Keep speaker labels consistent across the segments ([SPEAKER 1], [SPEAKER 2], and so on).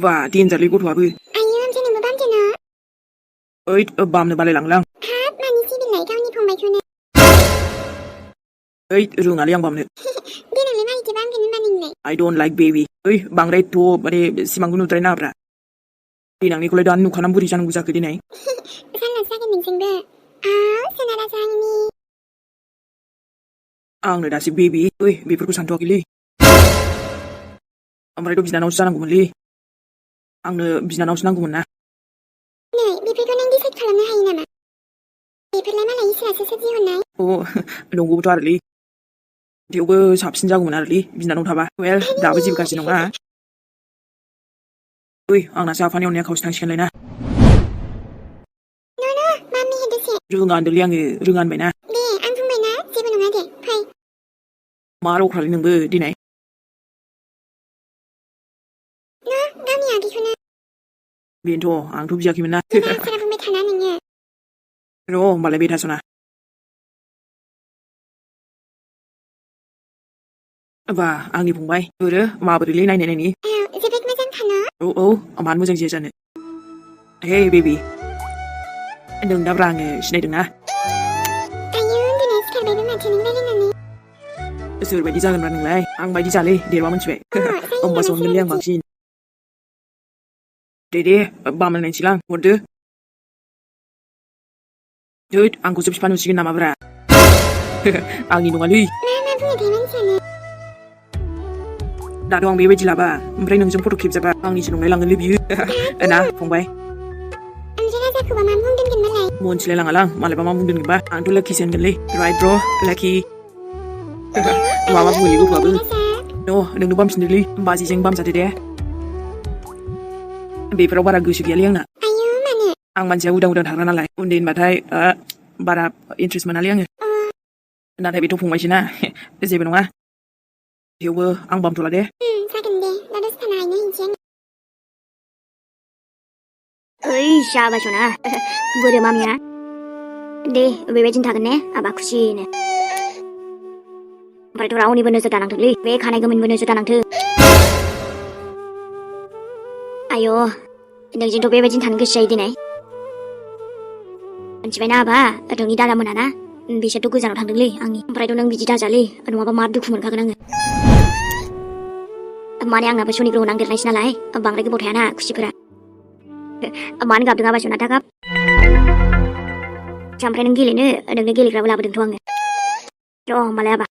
[SPEAKER 1] ว่าตีนจะรีกดหัวบื้อ
[SPEAKER 2] อายุจะหนูมาบ้านจะเนาะ
[SPEAKER 1] บามเนบาเลยหลัง
[SPEAKER 2] ครับมานี่ที่เป็นไหนเก้านี่พงไปคุณเนี่ย
[SPEAKER 1] รู้งานยังบามเนี่ย
[SPEAKER 2] ดีหนังเลยมาที่บ้านกันนี่มาหนึ่งเลย
[SPEAKER 1] I don't like baby บางได้ตัวบัดนี้สิมังกุนุตรนาบระดีหนังนี้ก็เลยดันนุขนามบุรีจันกุจักดีไหน
[SPEAKER 2] ฉันหลังจากกันหนึ่งจังเด้ออ้าวฉันอะไรจังนี่
[SPEAKER 1] ang na si baby baby ko santo akili amray do bisna nausan gumali ang na bisna nausan gumna
[SPEAKER 2] ne baby ko nang decide khalamna hai na ma baby la ma la isra se se ji honnai
[SPEAKER 1] nonggu to arli diugo sabsinja gumna arli bisna nong thaba well dabu jib kasi nonga ang na sa fani onya khaus tang sikan laina
[SPEAKER 2] no mami hede se
[SPEAKER 1] rungan de liang rungan baina
[SPEAKER 2] de ang phung baina jebu nonga de phai
[SPEAKER 1] maro khrali ningbo dinai
[SPEAKER 2] no gami agi khuna
[SPEAKER 1] binto ang thu biya kimna
[SPEAKER 2] sara phung be thana ningye
[SPEAKER 1] ro malai be thasona aba angni phungbai ore ma bari le nai ne ni
[SPEAKER 2] jebek mojang thana
[SPEAKER 1] aman mojang je jane hey baby nung da brang sinai ding na
[SPEAKER 2] ayu dine skar baby ma thening nai nani
[SPEAKER 1] sur bai di jagan ran ngai ang bai di jale derwa monchbe omba son liang bangsin dede bamal nai silang worde dude ang kusip panu sigin nama bra ang inung alui
[SPEAKER 2] mama bu de man chane
[SPEAKER 1] da dong bebe jilaba omprai nung jong photo clip jaba ang ni sinung lai lang libi na phongbai
[SPEAKER 2] amjega ja kuba mam hung din gin malai
[SPEAKER 1] mon chile lang alang malai ba mam din ba ang tu lucky sen gele right bro lucky mama bu libu ba bu no nung bam sindili baji jeng bam jade de be pro bara gusu gi liang na
[SPEAKER 2] ayu mane
[SPEAKER 1] ang mansia udang thara nalai undin bathai bara interest mana liang nathai be to phongbai sina jebe nonga thewbo ang bam thola de
[SPEAKER 2] sagan de lada sana ai nai jeng
[SPEAKER 3] 샤바쇼나 뭐래 맘이야 네 왜 외진 타겠네 아바쿠시네 바로 라운이 번어서 다낭 들리 왜 가네 그문 번어서 다낭 들 아요 능진 도배 외진 타는 그 쉐이디네 집에 나봐 덩이 다라문 하나 비셔 또 그자로 당 들리 앙니 바로 능 비지 다잘리 누가 봐 마르 구문 가그랑 마네 앙나 버쇼니 그로 낭 들라이 시나라이 방레 그 보태 하나 쿠시프라 मान गाब dengan baju natakap. Campur dengan gili ni, dengan gili kerana berapa tuang. Oh, malah apa?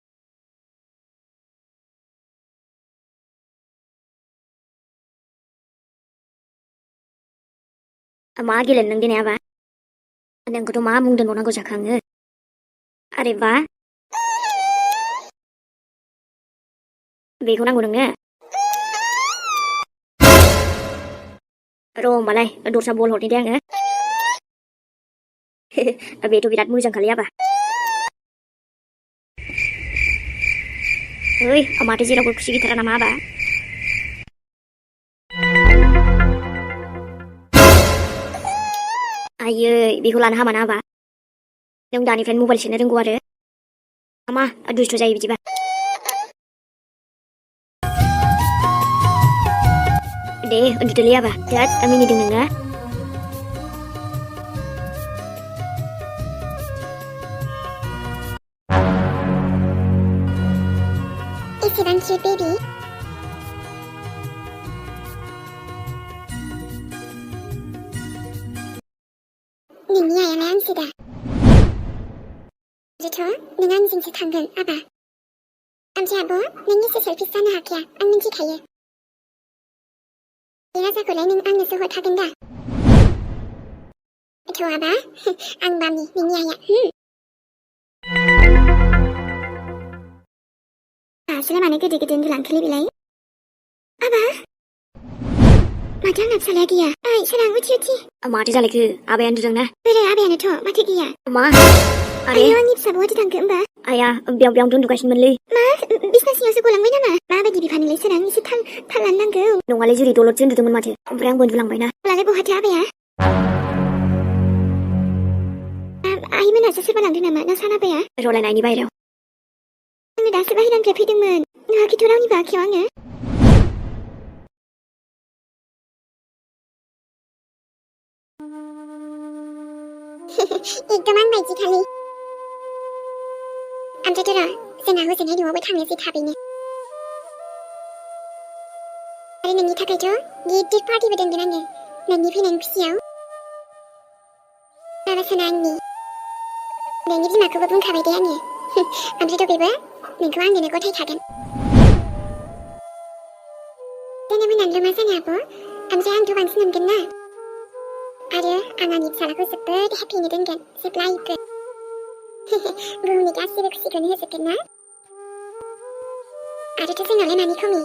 [SPEAKER 3] Mak gili dengan gini apa? Dengan kutu mak mungkin orang kau cakang. Are ba? Beku nang gunungnya. Ro malai dosa bol hot ni dia abe to birat mujang kali apa oi amate jira ko kusi gitara nama ba aye bikulan ha mana ba yang dani friend mobile sine renggu are ama adu sto jai bijiba deh untuk lihat apa? Lihat, kami ni dengar. Is it cute, baby? Nini ayah yang sudah. Jadi, dengan sing tanggal apa? Amci abo, nini selfie sana hakia, angin cikaya. Iraza ko lening ang nasuho taganda. Chua ba? Ang bami niya. Selamat ke dikit lang klip ilay. Aba? Macam nak salah dia. Ay, sarang uci. Mati salah ke? Abe yang duduk na? Bere abe yang itu mati dia. Ma. Ayo ngip sabu di tangke mbak. Ayah, biang tun dukasin menli. Ma, bisnis yang sekolah mana ma? Ma bagi bipan ilay sarang isi talan nanggu. Nungale juri dolot jen duduk mati. Biang pun pulang bayna. Lale buat abe ya? Ay mana sesuatu lang din nama nasana abe ya? Rola na ini bayar. Ang dasi bahiran kaya pidung men. Nga kita orang ni ba kiwang
[SPEAKER 2] एकदम आंबायदिखालि ओमफ्रायथ' र' जोंना हजोंहाय न'आवबो थांनोसै थाबैनो आरो नोंनि थाखायथ' गिदिर पार्टिबो दोनगोन आङो नोंनि फैनायनि खुसियाव माबा साना आंनि नोंनि बिमाखौबो बुंखाबाय दे आङो ओमफ्रायथ' बेबो नोंखौ आंनोनो गथायखागोन जोनोम होनानैल' मा जानो आब' ओमफ्राय आंथ' बांसिन मोनगोन ना आरो आं आंनि फिसालाखौ जोबोद हेपियैनो दोनगोन जेब्लायबो बुहुमनि गासैबो खुसिखौनो होजोबगोन ना आरोथ' जोंनावलाय मानि खमि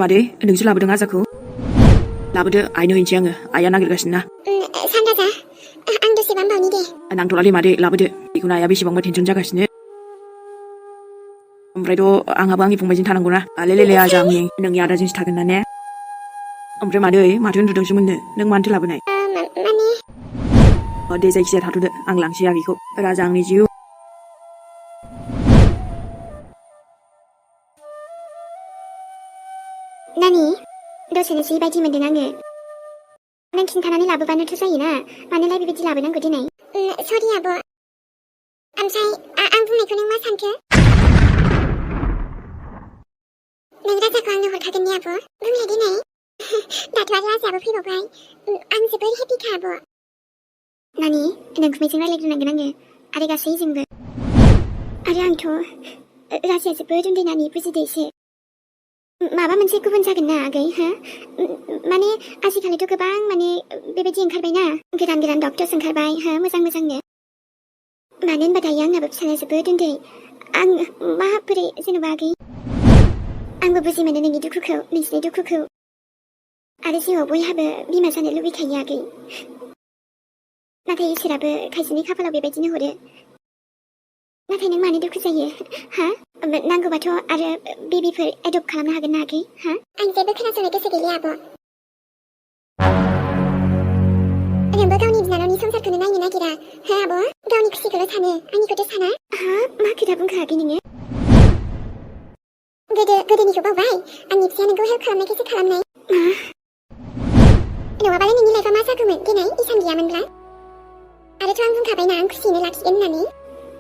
[SPEAKER 1] मादै नोंसो लाबोदों आजाखौ लाबोदो आइनो हैनोसै आङो आइया नागिरगासिनो ना
[SPEAKER 2] सानराजा आं दसे बामबावनि दे
[SPEAKER 1] नांथ'लालै मादै लाबोदो बेखौनो आइया बेसेबांबा टेनसन जागासिनो ओमफ्रायथ' आंहाबो आंनि फंबायजों थानांगौना आले आजा आंनि नोंनि आदाजोंसो थागोन ना ने ओमफ्राय मादै माथो उन्दुदोंसो मोननो नों मानोथो लाबोनाय
[SPEAKER 2] माने
[SPEAKER 1] दे जायखिजाया थाथ'दो आं लांसै आगैखौ राजा आंनि जिउ
[SPEAKER 3] नानि दसेनो जि बायदि मोनदों आङो नों खिन्थानानै लाबोबानोथ' जायोना मानोलाय बेबायदि लाबोनांगौ दिनै
[SPEAKER 2] सरि आब' ओमफ्राय आं बुंनायखौ नों मा सानखो नों राजाखौ आंनो हरखागोन ने आब' बुंलाय दिनै दाथ' आरो राजायाबो फैबावबाय आं जोबोद हेपिखा आब'
[SPEAKER 3] नानि नोंखुमैजों रायलायग्रोनांगोन आङो आरो गासैजोंबो आरो आंथ' राजाया जोबोद उन्दै नानि बुजिदो एसे माबा मोनसे गुबुन जागोन ना आगै हो माने आजिखालिथ' गोबां माने बेबायदि ओंखारबायना गोदान डक्टर्स ओंखारबाय हो मोजांनो मानो होनबा दायो आंनाबो फिसालाया जोबोद उन्दै आं माबोरै जेनेबा आगै आंबो बुजि मोनो नोंनि दुखुखौ नोंसिनि दुखुखौ आरो जिउआव बयहाबो बिमा जानो लुबैखायो आगै नाथाय इसोराबो खायसेनि खाफालाव बेबायदिनो हरो नाथाय नों मानो दुखु जायो हा नांगौबाथ' आरो बेबिफोर एडप्ट खालामनो हागोन ना आगै हा
[SPEAKER 2] आं जेबो खोनासंनो गोसो गैलिया आब' नोंबो गावनि बिनानावनि संसारखौनो नायनो नागिरा हो आब' गावनि खुसिखौल' सानो आंनिखौथ' साना
[SPEAKER 3] हा मा खोथा बुंखो आगै नोङो
[SPEAKER 2] गोदोनिखौ बावबाय आंनि फिसाया नोंखौ हेल्प खालामनायखौसो खालामनाय नङाबालाय नोंनि लाइफआ मा जागौमोन दिनै इसान गैयामोनब्ला आरोथ' आं बुंखाबायना आं खुसियैनो लाखिगोन होननानै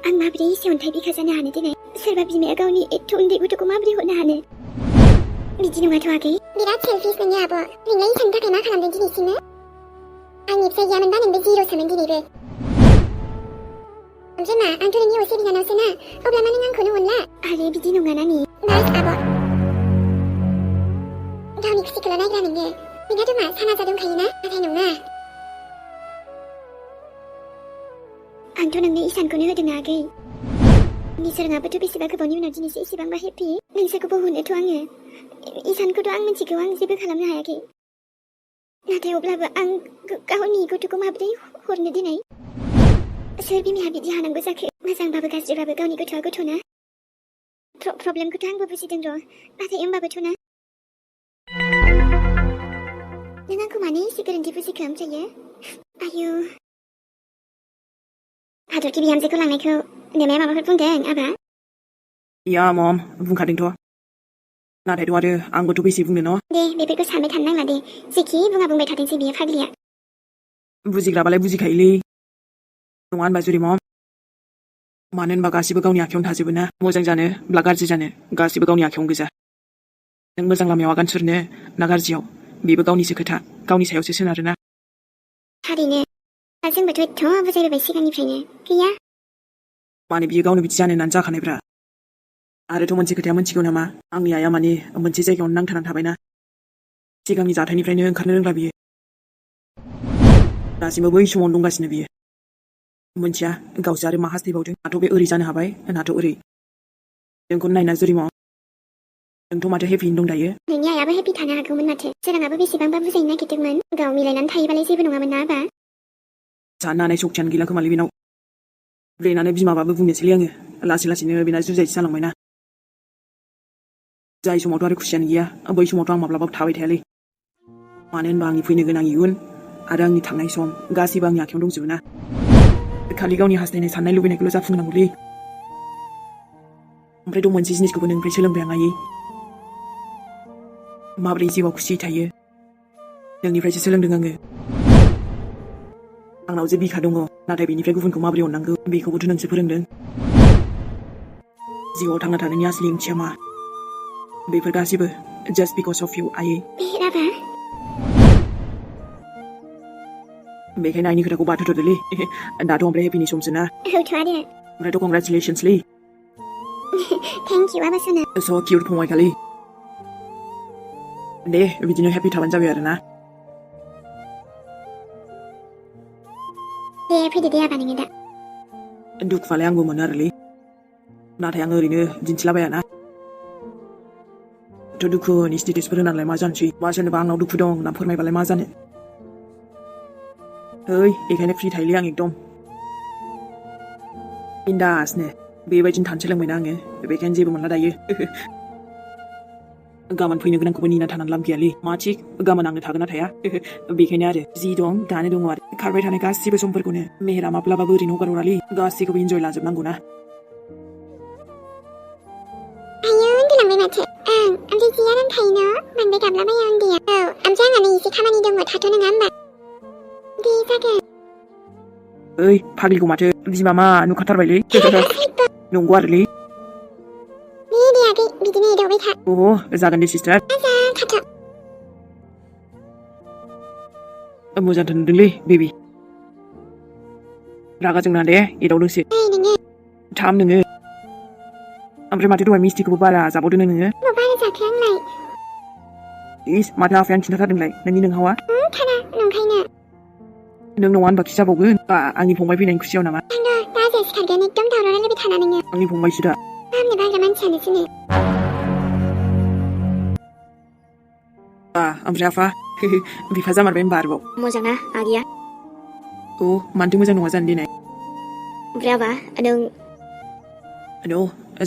[SPEAKER 3] आं माबोरै एसे अन्थाइ बिखा जानो हानो दिनै सोरबा बिमाया गावनि एथ' उन्दै गथ'खौ माबोरै हरनो हानो बिदि नङाथ' आगै
[SPEAKER 2] बिराद सेलफिस नोंनि आब' नोंलाय इसाननि थाखाय मा खालामदों दिनैसिमनो आंनि फिसाय गैयामोनबा नोंबो जिर'सोमोन दिनैबो ओमफ्राय मा आंथ' नोंनि असे बिनानावसो ना अब्ला मा नों आंखौनो अनला
[SPEAKER 3] आरो बिदि नङा नानि
[SPEAKER 2] बास आब' गावनि खुसिखौल' नायग्रा नोङो नोंहाथ' मा सानाजा दंखायोना नाथाय नङा
[SPEAKER 3] आंथ' नोंनो इसानखौनो होदों आगै निसोराङाबोथ' बेसेबा गोबावनि उनाव दिनैसो एसेबांबा हेपि नोंसोरखौबो हरनोथ' आङो इसानखौथ' आं मिथिगौ आं जेबो खालामनो हायाखै नाथाय अब्लाबो आं गावनि गथ'खौ माबोरै हरनो दिनै सोर बिमाया बिदि हानांगौ जाखो मोजांबाबो गाज्रिबाबो गावनि गथ'आ गथ'ना प्रब्लेमखौथ' आंबो बुजिदों र' नाथाय होमबाबोथ' ना नों आंखौ मानो एसे गोरोन्थि बुजिखो ओमफ्रायो आयु हादरखि बिहामजोखौ लांनायखौ नोमाया माबाफोर बुंदों आबा
[SPEAKER 1] या मम बुंखादोंथ' नाथायथ' आरो आंबोथ' बेसे बुंनो न'
[SPEAKER 3] दे बेफोरखौ सानबाय थानो नांला दे जेखि बुंबाय थाथोंसै बियो फाग्लिया
[SPEAKER 1] बुजिग्राबालाय बुजिखायोलै नङा होनबा जुरि मम मानो होनबा गासिबो गावनि आखायावनो थाजोबो ना मोजां जानो ब्ला गाज्रि जानो गासिबो गावनि आखायावनो गोजा नों मोजां लामायाव आगान सुरनो ना गाज्रियाव बेबो गावनिसो खोथा गावनि सायावसो सोनारोना
[SPEAKER 3] थारैनो जोंबोथ' एथ' बुजायबोबाय सिगांनिफ्रायनो गैया
[SPEAKER 1] माने बियो गावनो बिदि जानो होननानै जाखानायब्रा आरोथ' मोनसे खोथाया मोनथिगौ नामा आंनि आइया माने मोनसे जायगायावनो नांथानानै थाबायना सिगांनि जाथायनिफ्रायनो ओंखारनो रोंला बियो दासिमबो बै समावनो दंगासिनो बियो मोनथिया गावसो आरो मा हास्थायबावदों आंथ' बे ओरै जानो हाबाय होननाथ' ओरै नोंखौनो नायना जुरिम नोंथ' माथो हेपियैनो दं दायो
[SPEAKER 3] नोंनि आइयाबो हेपि थानो हागौमोन माथो सोराङाबो बेसेबांबा बुजायनो नागिरदोंमोन गाव मिलायनानै थायोबालाय जेबो नङामोन ना आबा
[SPEAKER 1] साननो हानाय सक्तियानो गैला खोमालै बेनाव ब्रेनानो बिमाबाबो बुंनोसैलै आङो लासैनो बेना जुजाइसो जालांबायना जाय समावथ' आरो खुसियानो गैया बै समावथ' आं माब्लाबाबो थाबाय थायालै मानो होनबा आंनि फैनो गोनां इयुन आरो आंनि थांनाय सम गासैबो आंनि आखायाव दंजोबो ना खालि गावनि हास्थायनाय साननाय लुबैनायखौल' जाफुंनांगौलै ओमफ्रायथ' मोनसे जिनिसखौबो नोंनिफ्राय सोलोंबाय आं आयै माबोरै जिउआव खुसियै थायो नोंनिफ्रायसो सोलोंदों आङो आंनाव जे बिखा दङ नाथाय बेनिफ्राय गुबुनखौ माबोरै अननांगौ बेखौबोथ' नोंसो फोरोंदों जिउआव थांना थानायनि आसलि ओंथिया मा बेफोर गासिबो just because of you आयै
[SPEAKER 3] मेहेर आबा
[SPEAKER 1] बेखायनो आइनि खोथाखौ बाथहोथ'दोलै दाथ' ओमफ्राय हेपिनि समसो ना
[SPEAKER 3] औथ' आरो
[SPEAKER 1] ओमफ्रायथ' कंग्रेचुलेसन्सलै
[SPEAKER 3] थेंक इउ आबा सना
[SPEAKER 1] स' किउट फंबायखालै दे बिदिनो हेपि थाबानो जाबाय आरो ना
[SPEAKER 3] दे फैदो दे आबा नोङो दा
[SPEAKER 1] दुखुआलाय आंबो मोनो आरोलै नाथाय आं ओरैनो दिन्थिलाबायाना थ' दुखुनि स्टेटासफोर होनानैलाय मा जानोसै बा सोरनोबा आंनाव दुखु दं होनना फोरमायबालाय मा जानो ओइ बेखायनो फ्रि थायोलै आं एकदम बिन्दासनो बेबायदिनो थानो सोलोंबायना आङो बेखायनो जेबो मोनला दायो गाबोन फैनो गोनांखौबो नेना थानानै लाब गैयालै मा थिग गाबोन आंनो थागोन ना थाया बेखायनो आरो जि दं दानो दङ आरो खारबाय थानाय गासिबो समफोरखौनो मेहेरा माब्लाबाबो ओरैनो हगार हरालै गासैखौबो इन्जय लाजोबनांगौ ना
[SPEAKER 2] आयौ उन्दुलांबाय माथो ओं ओमफ्राय जिया नों थायो न' बांद्राय गाबलाबाया उन्दैया औ ओमफ्राय आंहा नै एसे खामानि दङ थाथ' नङा होमबा दे जागोन
[SPEAKER 1] ओइ फाग्लिखौ माथो बिमा मा नुखाथारबायलै नंगौ आरोलै
[SPEAKER 2] दे आगै बिदिनो एदावबाय था
[SPEAKER 1] अ जागोन दे सिस्टार
[SPEAKER 2] मोजां थाथ'
[SPEAKER 1] मोजांथार नुदोंलै बेबि रागा जोंना दे एदावदोंसो
[SPEAKER 2] ओइ नोङो
[SPEAKER 1] थाम नोङो ओमफ्राय माथो दहाय मिस्टिखौबो बारा जाबावदों नोङो
[SPEAKER 2] बारा जाखो आंलाय
[SPEAKER 1] इस माथो आफायानो खिन्थाथारदोंलाय नोंनि नोंहावा
[SPEAKER 2] थारा नंखायनो
[SPEAKER 1] नों नङा होनबा खिजाबावगोन आंनि फंबाय फैनायनि खुसियाव नामा
[SPEAKER 2] थांद' दा आजाया सिखारगोन एकदम दावराव रायलायबाय थाना नोङो
[SPEAKER 1] आंनि फंबायसो दा
[SPEAKER 2] फाहामनो बाग्रा मानसियानोसो नो
[SPEAKER 1] ओमफ्राय आफा बिफा जामारबाय होनबा आरोबाव
[SPEAKER 3] मोजां ना आगैया
[SPEAKER 1] अ मानोथो मोजां नङा जानो देनाय
[SPEAKER 3] ओमफ्राय आबा नों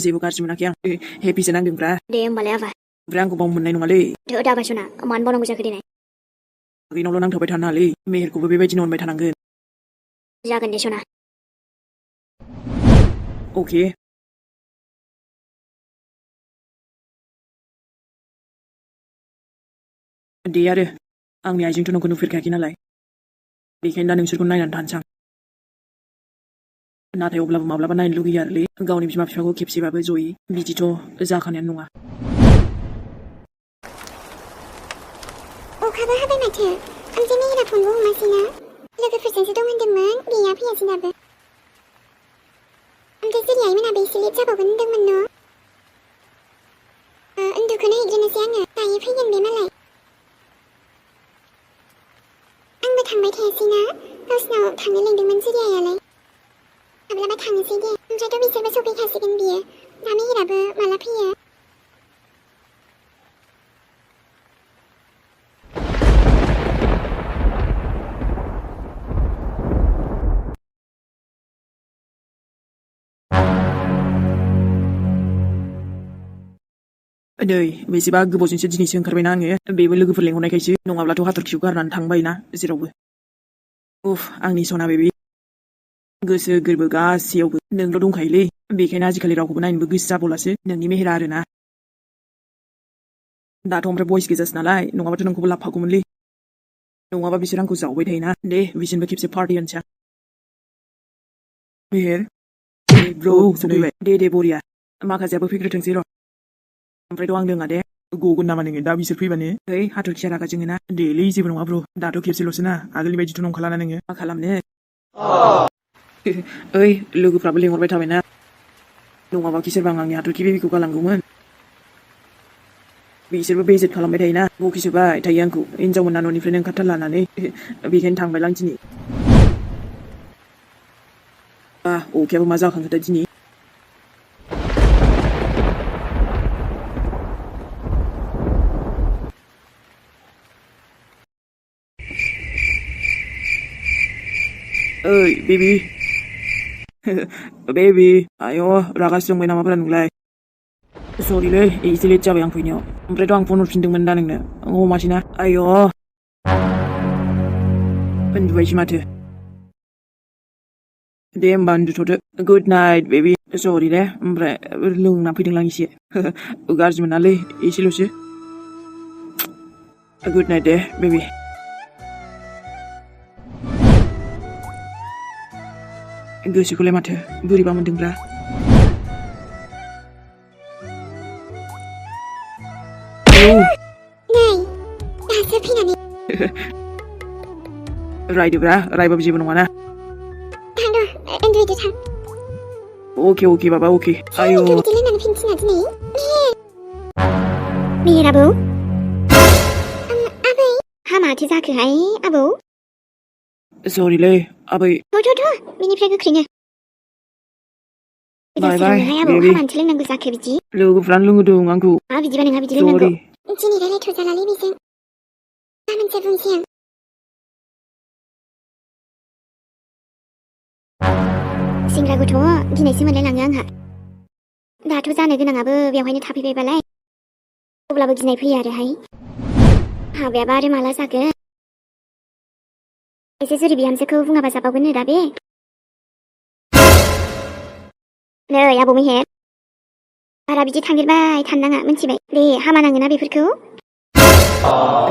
[SPEAKER 1] जेबो गाज्रि मोनाखै आं हेपिसो नांदोंब्रा
[SPEAKER 3] दे होमबालाय आबा
[SPEAKER 1] ओमफ्राय आंखौ बाव मोननाय नङालै
[SPEAKER 3] थो दाबा सना मानो बावनांगौ जाखो देनाय
[SPEAKER 1] आगैनावल' नांथाबबाय थानो हालै मेहेरखौबो बेबायदिनो अनबाय थानांगोन
[SPEAKER 3] जागोन दे सना
[SPEAKER 1] अके दे आरो आंनि आइजोंथ' नोंखौ नुफेरखायाखै नालाय बेखायनो दा नोंसोरखौ नायनानै थानोसां नाथाय अब्लाबो माब्लाबा नायनो लुगैयो आरोलै गावनि बिमा बिफाखौ खेबसेबाबो जयै बिदिथ' जाखानायानो नङा
[SPEAKER 2] अखाबो हाबाय माथो ओमफ्राय मेहेरा फनबो हमासैना लोगोफोरजोंसो दं होनदोंमोन गैया फैयासै दाबो ओमफ्राय जेरै आइमोनाबो एसे लेट जाबावगोन होनदोंमोन न' उन्दुखौनो हैग्रोनोसै आङो दायो फैगोन बे मालाय आंबो थांबाय थायासैना गावसिनाव थांनो लेंदोंमोन जेरै आइयालाय माब्लाबा थांनोसै दे ओमफ्रायथ' बिसोरबो सफैखासिगोन बियो दा मेहेराबो माला फैयो
[SPEAKER 1] नै बेसेबा गोबावजोंसो दिनैसो ओंखारबायना आङो बेबो लोगोफोर लेंहरनायखायसो नङाब्लाथ' हाथरखिखौ गारनानै थांबायना जेरावबो आंनि सना बेबि गोसो गोरबो गासैयावबो नोंल' दंखायोलै बेखायनो आजिखालि रावखौबो नायनोबो गोसो जाबावलासो नोंनि मेहेरा आरोना दाथ' ओमफ्राय बयस गोजासो नालाय नङाबाथ' नोंखौबो लाबोफागौमोनलै नङाबा बिसोर आंखौ जावबाय थायोना दे बिसोरनोबो खेबसे पार्टि होनोसै आं मेहेर ब्र' सफैबाय दे बरिया माखासेयाबो फैग्रोथोंसै र' ओमफ्रायथ' आं दोङा दे गगोन नामा नोङो दा बिसोर फैबानो ओइ हाथरखिया रागा जोङोना देलै जेबो नङा ब्र' दाथ' खेबसेल'सो ना आगोलनि बायदिथ' नंखालाना नोङो मा खालामनो ओइ लोगोफ्राबो लेंहरबाय थाबायना नङाबाखि सोरबा आंनि हाथरखि बेबिखौ गालांगौमोन बिसोरबो बेजेट खालामबाय थायोना बखिसोबाय थायो आंखौ हिनजाव मोना न'निफ्रायनो ओंखारथारलानानै बेखायनो थांबायलां दिनै अखायाबो मा जाखांखो दा दिनै ओइ बेबि बेबि आय' रागासो जोंबाय नामाब्रा नोंलाय सरिलै एसे लेट जाबाय आं फैनायाव ओमफ्रायथ' आं फन हरफिनदोंमोन दा नोंनो हमासैना आय' उन्दुबायसो माथो दे होमबा उन्दुथ'दो गुड नाइट बेबि सरि दे ओमफ्राय लोंना फैदोंलां एसे गाज्रि मोनालै एसेल'सो गुड नाइट दे बेबि गोसोखौलाय माथो बोरैबा मोनदोंब्रा। आयौ
[SPEAKER 2] नै दासो फैनानै
[SPEAKER 1] रायदोब्रा रायबाबो जेबो नङाना।
[SPEAKER 2] थां र' उन्दुहैदो थां।
[SPEAKER 1] अके बाबा अके। आयौ
[SPEAKER 2] आंथ' बिदि लोंनानै फैनो थिना दिनै।
[SPEAKER 3] मेहेर आबौ
[SPEAKER 2] आबै
[SPEAKER 3] हा माथो जाखोहाय आबौ?
[SPEAKER 1] सरिलै आबै।
[SPEAKER 3] थ' बिनिफ्राय गोख्रैनो।
[SPEAKER 1] बाय
[SPEAKER 3] गोदाव आबौ
[SPEAKER 1] बेबि
[SPEAKER 3] हा मानोथो लोंनांगौ जाखो बिदि?
[SPEAKER 1] लोगोफ्रानो लोंहोदों आंखौ।
[SPEAKER 3] बिदिबा नोंहा बिदि लोंनांगौ।
[SPEAKER 1] सरि।
[SPEAKER 2] दिनै रायलायथ'जालालै बेजों। गाबोनसो बुंसै आं।
[SPEAKER 3] सेंग्रा गथ' गिनायसो मोनलायलाङो आंहा। दाथ' जानो गोनाङाबो बेवहायनो थाफैबायबालाय। अब्लाबो गिनाय फैयो आरोहाय। हाबायाबा आरो माला जागोन? एसे जुरि बिहामजोखौ बुङाबा जाबावगोन नो दा बे। नै आबौ मेहेर बारा बिदि थांदेरबाय थानो नाङा मिन्थिबाय दे हामा नाङोना बेफोरखौ।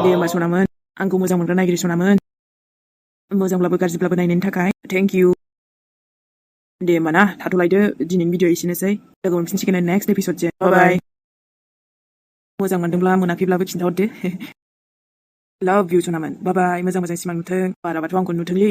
[SPEAKER 1] दे होमबा सनामोन आंखौ मोजां मोनग्रा नायगिरि सनामोन। मोजांब्लाबो गाज्रिब्लाबो नायनायनि थाखाय थेंक इउ। दे होमबा ना थाथ'लायदो दिनैनि भिडिअ एसेनोसै। लोगो मोनफिनसिगोन नेक्स्ट एपिसडजों। बाय। मोजां मोनदोंब्ला मोनाखैब्लाबो खिन्थाहरदो। लाभ इउ सनामोन। बाय मोजां सिमां नुथों। बाराबाथ' आंखौ नुथोंलै।